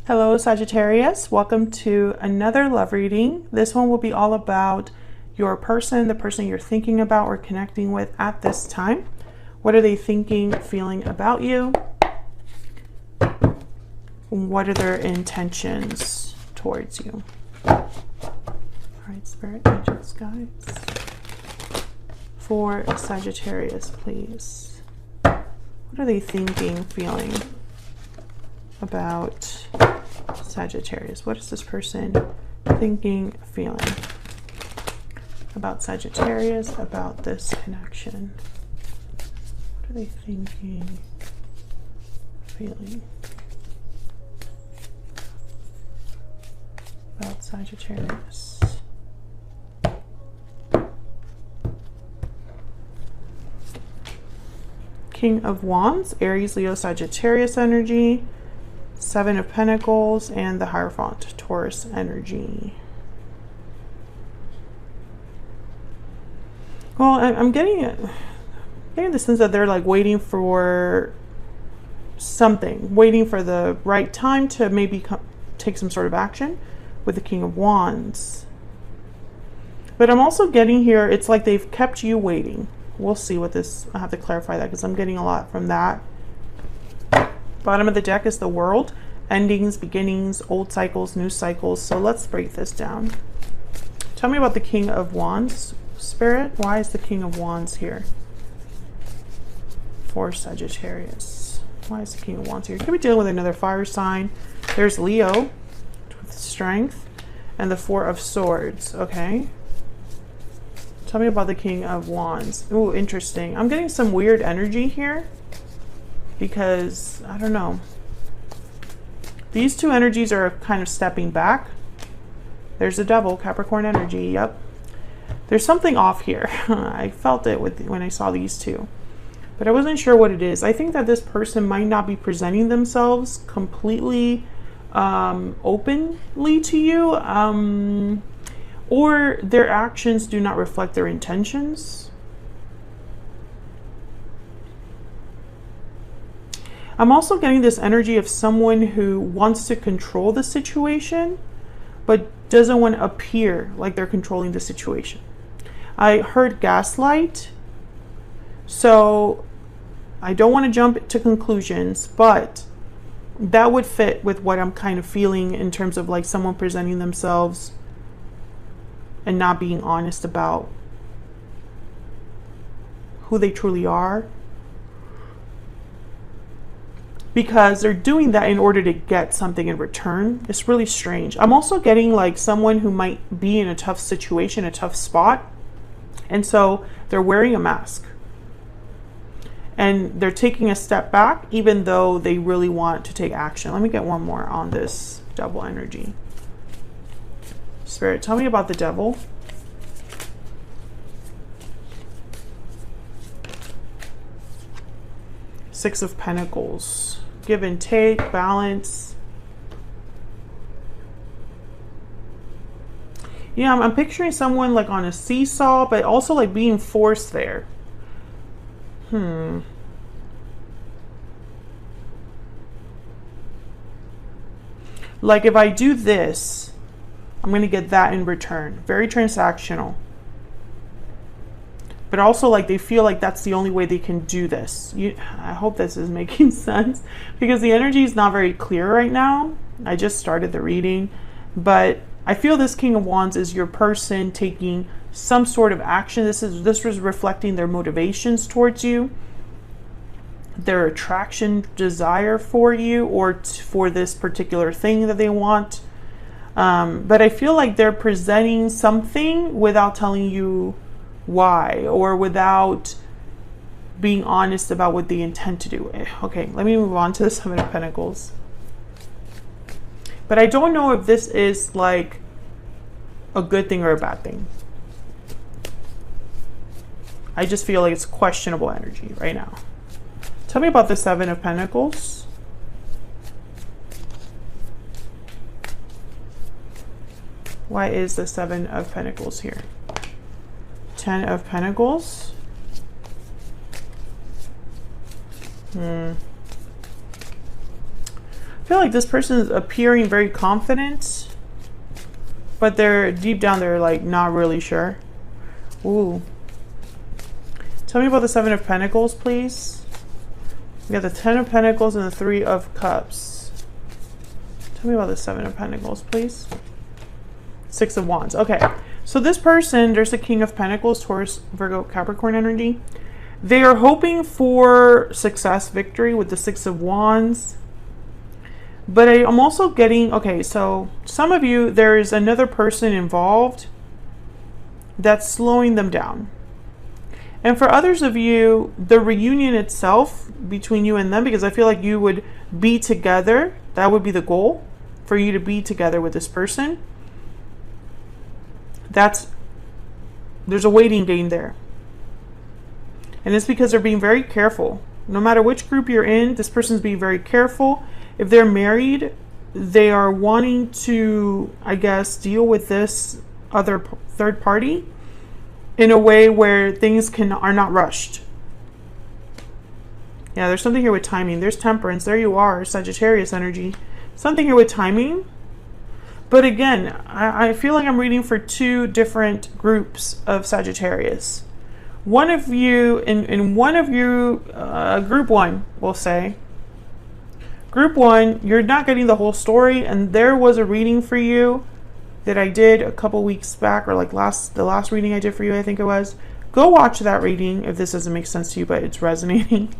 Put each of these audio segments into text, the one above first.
Hello Sagittarius, welcome to another love reading. This one will be all about your person, the person you're thinking about or connecting with at this time. What are they thinking, feeling about you? What are their intentions towards you? All right, Spirit, Angels, Guides. For Sagittarius, please. What are they thinking, feeling about Sagittarius? What is this person thinking, feeling about Sagittarius, about this connection? What are they thinking, feeling about Sagittarius? King of Wands, Aries, Leo, Sagittarius energy. Seven of Pentacles and the Hierophant, Taurus energy. Well, I'm getting the sense that they're like waiting for something, waiting for the right time to maybe take some sort of action with the King of Wands. But I'm also getting here, it's like they've kept you waiting. We'll see what this, I have to clarify that because I'm getting a lot from that. Bottom of the deck is the World. Endings, beginnings, old cycles, new cycles. So let's break this down. Tell me about the King of Wands, Spirit. Why is the King of Wands here for Sagittarius? Why is the King of Wands here? You could be dealing with another fire sign. There's Leo with Strength and the Four of Swords. Okay. Tell me about the King of Wands. Ooh, interesting. I'm getting some weird energy here. Because, I don't know, these two energies are kind of stepping back. There's the Devil, Capricorn energy, yep. There's something off here. I felt it when I saw these two. But I wasn't sure what it is. I think that this person might not be presenting themselves completely openly to you. Or their actions do not reflect their intentions. I'm also getting this energy of someone who wants to control the situation, but doesn't want to appear like they're controlling the situation. I heard gaslight, so I don't want to jump to conclusions, but that would fit with what I'm kind of feeling in terms of like someone presenting themselves and not being honest about who they truly are. Because they're doing that in order to get something in return. It's really strange. I'm also getting like someone who might be in a tough situation, a tough spot. And so they're wearing a mask. And they're taking a step back even though they really want to take action. Let me get one more on this Devil energy. Spirit, tell me about the Devil. Six of Pentacles. Give and take, balance. Yeah, I'm picturing someone like on a seesaw, but also like being forced there. Like if I do this, I'm going to get that in return. Very transactional. But also like they feel like that's the only way they can do this. I hope this is making sense because the energy is not very clear right now. I just started the reading, but I feel this King of Wands is your person taking some sort of action. This was reflecting their motivations towards you, their attraction, desire for you, or for this particular thing that they want. But I feel like they're presenting something without telling you why, or without being honest about what they intend to do. Okay, let me move on to the Seven of Pentacles. But I don't know if this is like a good thing or a bad thing. I just feel like it's questionable energy right now. Tell me about the Seven of Pentacles. Why is the Seven of Pentacles here? Ten of Pentacles. I feel like this person is appearing very confident, but they're deep down, they're like not really sure. Ooh. Tell me about the Seven of Pentacles, please. We got the Ten of Pentacles and the Three of Cups. Tell me about the Seven of Pentacles, please. Six of Wands. Okay. So this person, there's the King of Pentacles, Taurus, Virgo, Capricorn energy. They are hoping for success, victory with the Six of Wands. But I'm also getting, okay, so some of you, there is another person involved that's slowing them down. And for others of you, the reunion itself between you and them, because I feel like you would be together, that would be the goal, for you to be together with this person. There's a waiting game there. And it's because they're being very careful. No matter which group you're in, this person's being very careful. If they're married, they are wanting to, I guess, deal with this other third party in a way where things are not rushed. Yeah, there's something here with timing. There's Temperance. There you are, Sagittarius energy. Something here with timing. But again, I feel like I'm reading for two different groups of Sagittarius. One of you, in one of you, group one, we'll say. Group one, you're not getting the whole story, and there was a reading for you that I did a couple weeks back, or like the last reading I did for you, I think it was. Go watch that reading if this doesn't make sense to you, but it's resonating.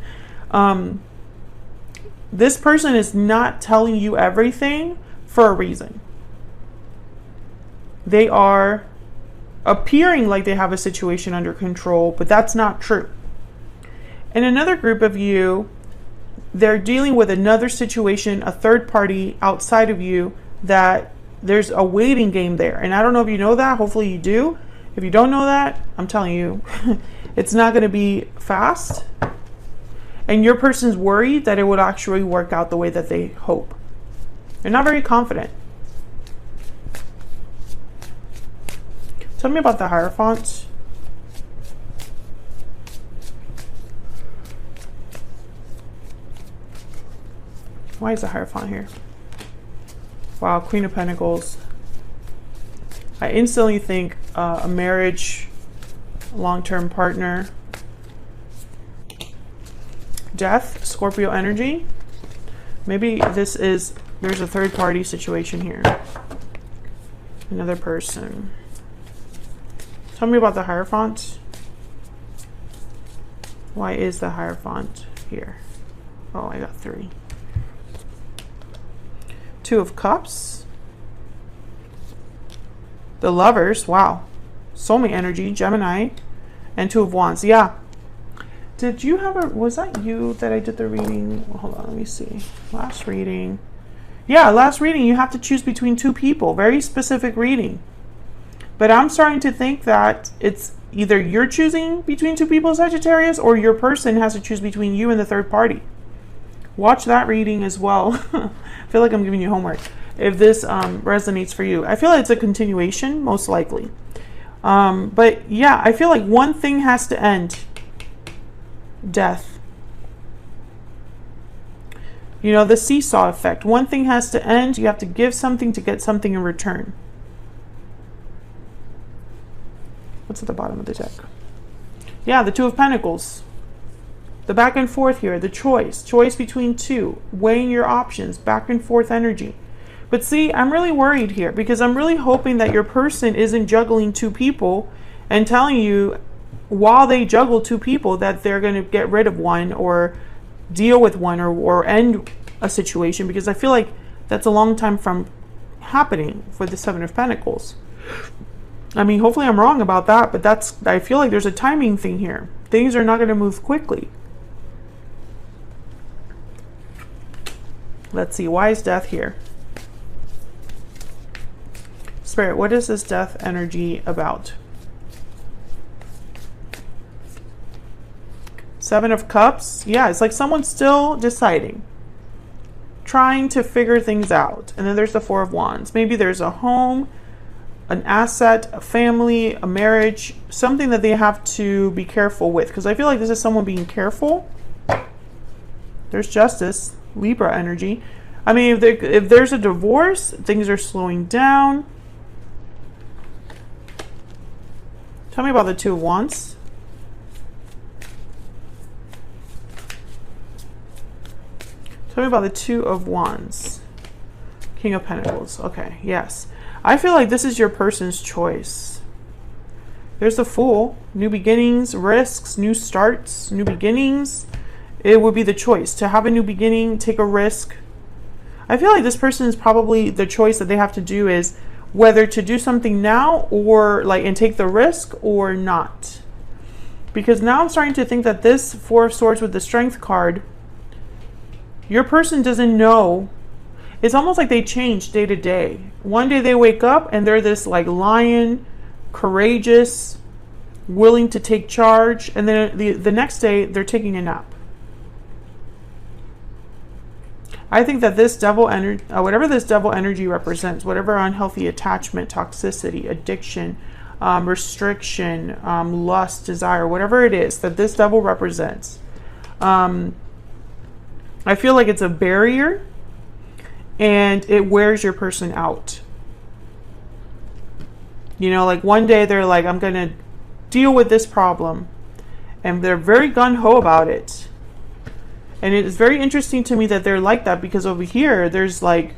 This person is not telling you everything for a reason. They are appearing like they have a situation under control, but that's not true. And another group of you, they're dealing with another situation, a third party outside of you, that there's a waiting game there. And I don't know if you know that. Hopefully you do. If you don't know that, I'm telling you, it's not going to be fast. And your person's worried that it would actually work out the way that they hope. They're not very confident. Tell me about the Hierophant. Why is the Hierophant here? Wow, Queen of Pentacles. I instantly think a marriage, long-term partner. Death, Scorpio energy. Maybe there's a third party situation here. Another person. Tell me about the Hierophant. Why is the Hierophant here? Oh, I got three. Two of Cups. The Lovers. Wow. Soulmate energy. Gemini. And Two of Wands. Yeah. Did you have was that you that I did the reading? Well, hold on, let me see. Last reading. Yeah, last reading, you have to choose between two people. Very specific reading. But I'm starting to think that it's either you're choosing between two people, Sagittarius, or your person has to choose between you and the third party. Watch that reading as well. I feel like I'm giving you homework. If this resonates for you. I feel like it's a continuation, most likely. But yeah, I feel like one thing has to end. Death. You know, the seesaw effect. One thing has to end. You have to give something to get something in return. What's at the bottom of the deck? Yeah, the Two of Pentacles. The back and forth here. The choice between two. Weighing your options. Back and forth energy. But see, I'm really worried here because I'm really hoping that your person isn't juggling two people and telling you while they juggle two people that they're going to get rid of one or deal with one or end a situation, because I feel like that's a long time from happening for the Seven of Pentacles. I mean, hopefully I'm wrong about that, but I feel like there's a timing thing here. Things are not going to move quickly. Let's see. Why is Death here? Spirit, what is this Death energy about? Seven of Cups. Yeah, it's like someone's still deciding. Trying to figure things out. And then there's the Four of Wands. Maybe there's a home, an asset, a family, a marriage, something that they have to be careful with. Because I feel like this is someone being careful. There's Justice, Libra energy. I mean, if there's a divorce, things are slowing down. Tell me about the Two of Wands. Tell me about the Two of Wands. King of Pentacles. Okay, yes. I feel like this is your person's choice. There's the Fool. New beginnings, risks, new starts, new beginnings. It would be the choice to have a new beginning, take a risk. I feel like this person is probably the choice that they have to do is whether to do something now or like and take the risk or not. Because now I'm starting to think that this Four of Swords with the Strength card, your person doesn't know. It's almost like they change day to day. One day they wake up and they're this like lion, courageous, willing to take charge. And then the next day they're taking a nap. I think that this devil energy, whatever this devil energy represents, whatever unhealthy attachment, toxicity, addiction, restriction, lust, desire, whatever it is that this devil represents, I feel like it's a barrier and it wears your person out. You know, like one day they're like, I'm going to deal with this problem. And they're very gung-ho about it. And it is very interesting to me that they're like that because over here, there's like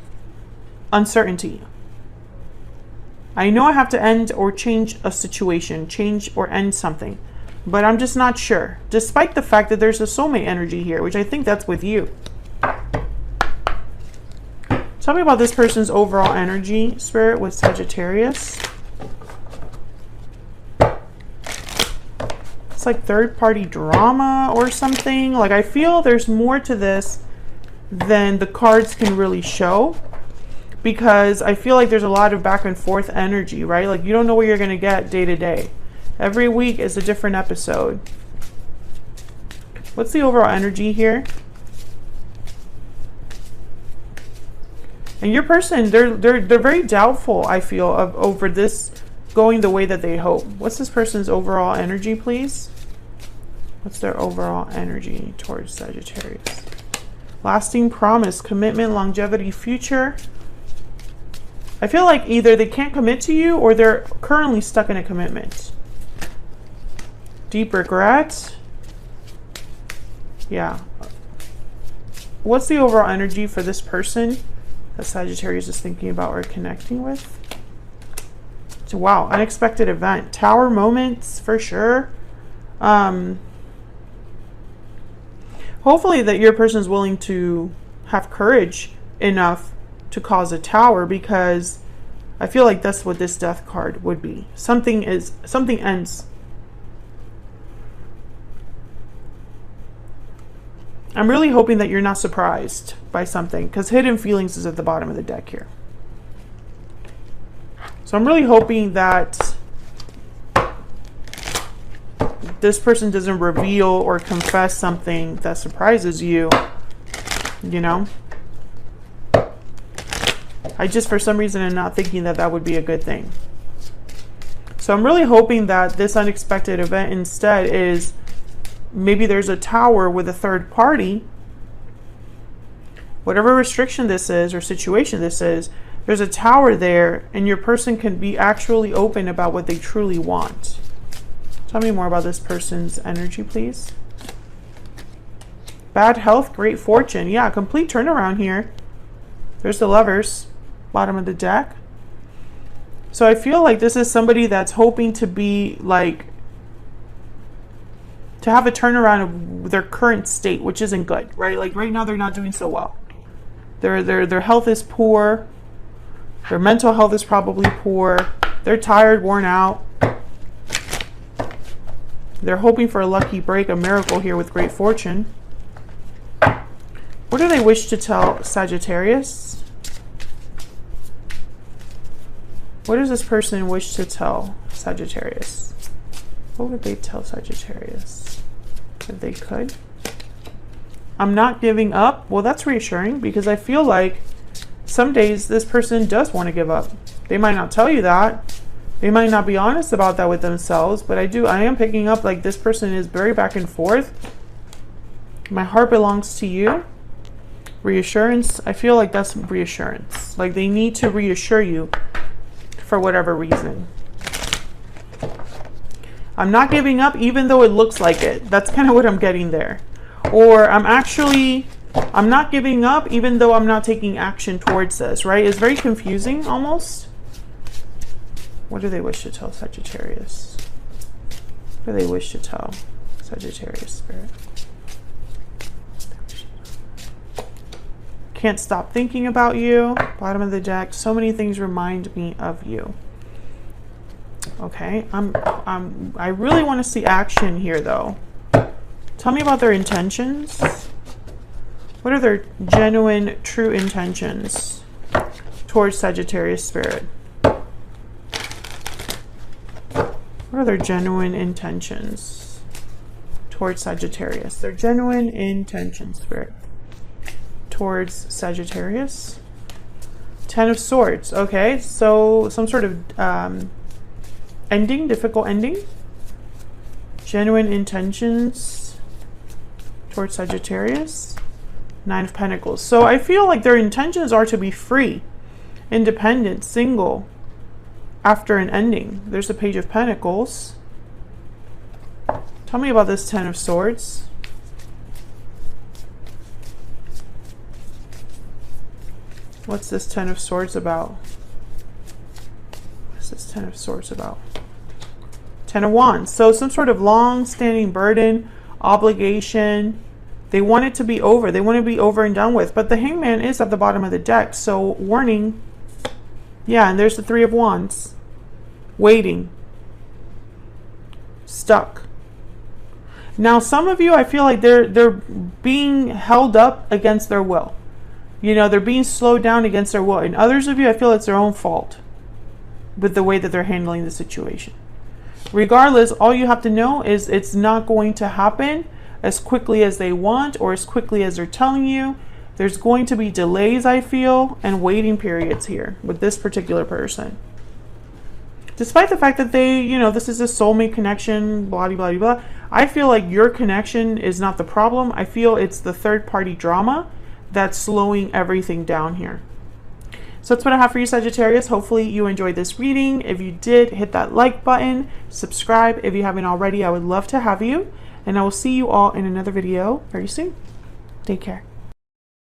uncertainty. I know I have to end or change a situation, change or end something, but I'm just not sure. Despite the fact that there's a soulmate energy here, which I think that's with you. Tell me about this person's overall energy, Spirit, with Sagittarius. It's like third-party drama or something. Like I feel there's more to this than the cards can really show, because I feel like there's a lot of back and forth energy, right? Like you don't know what you're going to get day to day. Every week is a different episode. What's the overall energy here? And your person, they're very doubtful, I feel, over this going the way that they hope. What's this person's overall energy, please? What's their overall energy towards Sagittarius? Lasting promise, commitment, longevity, future. I feel like either they can't commit to you or they're currently stuck in a commitment. Deep regret. Yeah. What's the overall energy for this person that Sagittarius is thinking about or connecting with? So, wow, unexpected event. Tower moments for sure. Hopefully that your person is willing to have courage enough to cause a tower, because I feel like that's what this Death card would be. Something ends. I'm really hoping that you're not surprised by something, because hidden feelings is at the bottom of the deck here. So I'm really hoping that this person doesn't reveal or confess something that surprises you, you know? I just, for some reason, am not thinking that that would be a good thing. So I'm really hoping that this unexpected event instead is maybe there's a tower with a third party. Whatever restriction this is or situation this is, there's a tower there and your person can be actually open about what they truly want. Tell me more about this person's energy, please. Bad health, great fortune. Yeah, complete turnaround here. There's the Lovers, bottom of the deck. So I feel like this is somebody that's hoping to be like, to have a turnaround of their current state, which isn't good, right? Like right now they're not doing so well. Their health is poor. Their mental health is probably poor. They're tired, worn out. They're hoping for a lucky break, a miracle here with great fortune. What do they wish to tell Sagittarius? What does this person wish to tell Sagittarius? What would they tell Sagittarius if they could? I'm not giving up. Well, that's reassuring, because I feel like some days this person does want to give up. They might not tell you that. They might not be honest about that with themselves, but I am picking up like this person is very back and forth. My heart belongs to you. Reassurance. I feel like that's reassurance. Like they need to reassure you for whatever reason. I'm not giving up even though it looks like it. That's kind of what I'm getting there. Or I'm not giving up even though I'm not taking action towards this, right? It's very confusing almost. What do they wish to tell Sagittarius? What do they wish to tell Sagittarius spirit? Can't stop thinking about you. Bottom of the deck. So many things remind me of you. Okay, I really want to see action here though. Tell me about their intentions. What are their genuine, true intentions towards Sagittarius spirit? What are their genuine intentions towards Sagittarius? Their genuine intentions, spirit, towards Sagittarius. Ten of Swords. Okay, so some sort of ending, difficult ending. Genuine intentions towards Sagittarius. Nine of Pentacles. So I feel like their intentions are to be free, independent, single after an ending. There's a Page of Pentacles. Tell me about this Ten of Swords. What's this Ten of Swords about? What's this Ten of Swords about? Ten of Wands. So some sort of long-standing burden, obligation. They want it to be over. They want to be over and done with. But the Hangman is at the bottom of the deck. So warning. Yeah, and there's the Three of Wands. Waiting. Stuck. Now some of you, I feel like they're being held up against their will. You know, they're being slowed down against their will. And others of you, I feel it's their own fault with the way that they're handling the situation. Regardless, all you have to know is it's not going to happen as quickly as they want or as quickly as they're telling you. There's going to be delays, I feel, and waiting periods here with this particular person. Despite the fact that they, you know, this is a soulmate connection, blah, blah, blah, blah. I feel like your connection is not the problem. I feel it's the third-party drama that's slowing everything down here. So that's what I have for you, Sagittarius. Hopefully you enjoyed this reading. If you did, hit that like button, subscribe if you haven't already. I would love to have you. And I will see you all in another video very soon. Take care.